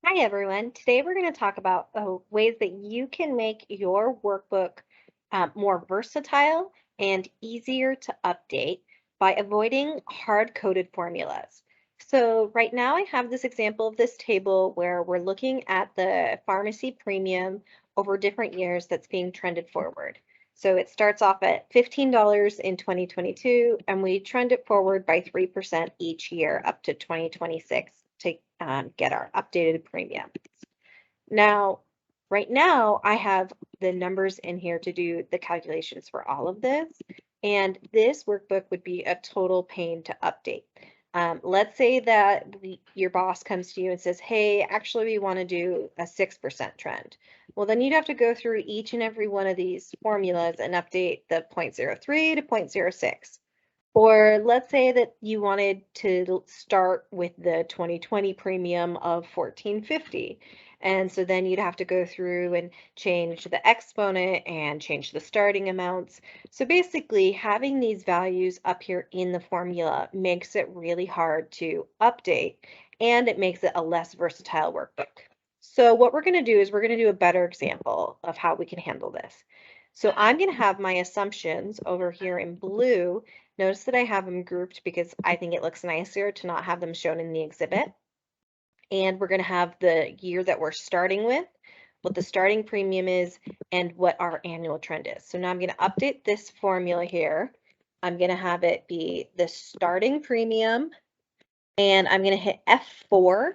Hi, everyone. Today we're going to talk about ways that you can make your workbook more versatile and easier to update by avoiding hard-coded formulas. So right now I have this example of this table where we're looking at the pharmacy premium over different years that's being trended forward. So it starts off at $15 in 2022, and we trend it forward by 3% each year up to 2026 to get our updated premium. Now, right now, I have the numbers in here to do the calculations for all of this, and this workbook would be a total pain to update. Let's say that your boss comes to you and says, hey, actually, we want to do a 6% trend. Well, then you'd have to go through each and every one of these formulas and update the 0.03 to 0.06. Or let's say that you wanted to start with the 2020 premium of 1450. And so then you'd have to go through and change the exponent and change the starting amounts. So basically, having these values up here in the formula makes it really hard to update, and it makes it a less versatile workbook. So what we're going to do is we're going to do a better example of how we can handle this. So I'm going to have my assumptions over here in blue. Notice that I have them grouped because I think it looks nicer to not have them shown in the exhibit. And we're going to have the year that we're starting with, what the starting premium is, and what our annual trend is. So now I'm going to update this formula here. I'm going to have it be the starting premium, and I'm going to hit F4,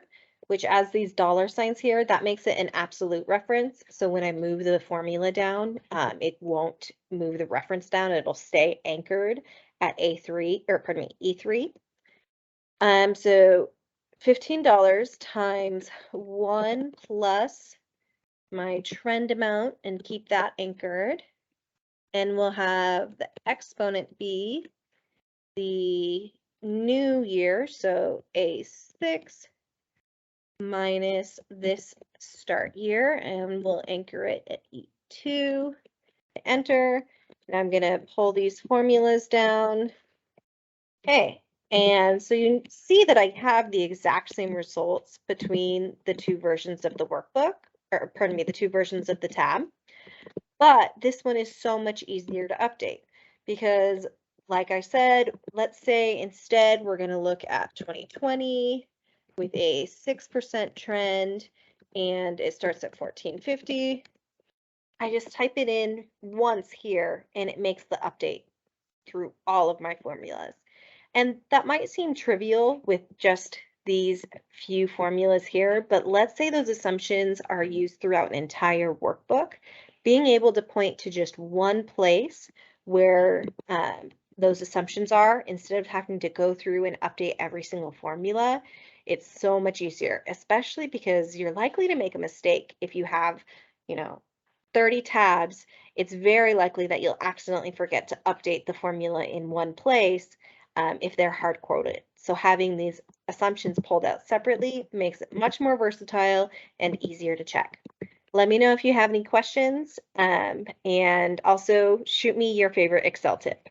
which as these dollar signs here, that makes it an absolute reference. So when I move the formula down, it won't move the reference down. It'll stay anchored at A3, or pardon me, E3. So $15 times 1 plus my trend amount and keep that anchored. And we'll have the exponent be the new year, so A6 minus this start year, and we'll anchor it at E2. Enter. And I'm going to pull these formulas down. Okay. And so you see that I have the exact same results between the two versions of the workbook, or pardon me, the two versions of the tab. But this one is so much easier to update because, like I said, let's say instead we're going to look at 2020 with a 6% trend, and it starts at 1450. I just type it in once here, and it makes the update through all of my formulas. And that might seem trivial with just these few formulas here, but let's say those assumptions are used throughout an entire workbook. Being able to point to just one place where those assumptions are, instead of having to go through and update every single formula, it's so much easier, especially because you're likely to make a mistake if you have, 30 tabs. It's very likely that you'll accidentally forget to update the formula in one place if they're hard coded. So having these assumptions pulled out separately makes it much more versatile and easier to check. Let me know if you have any questions, and also shoot me your favorite Excel tip.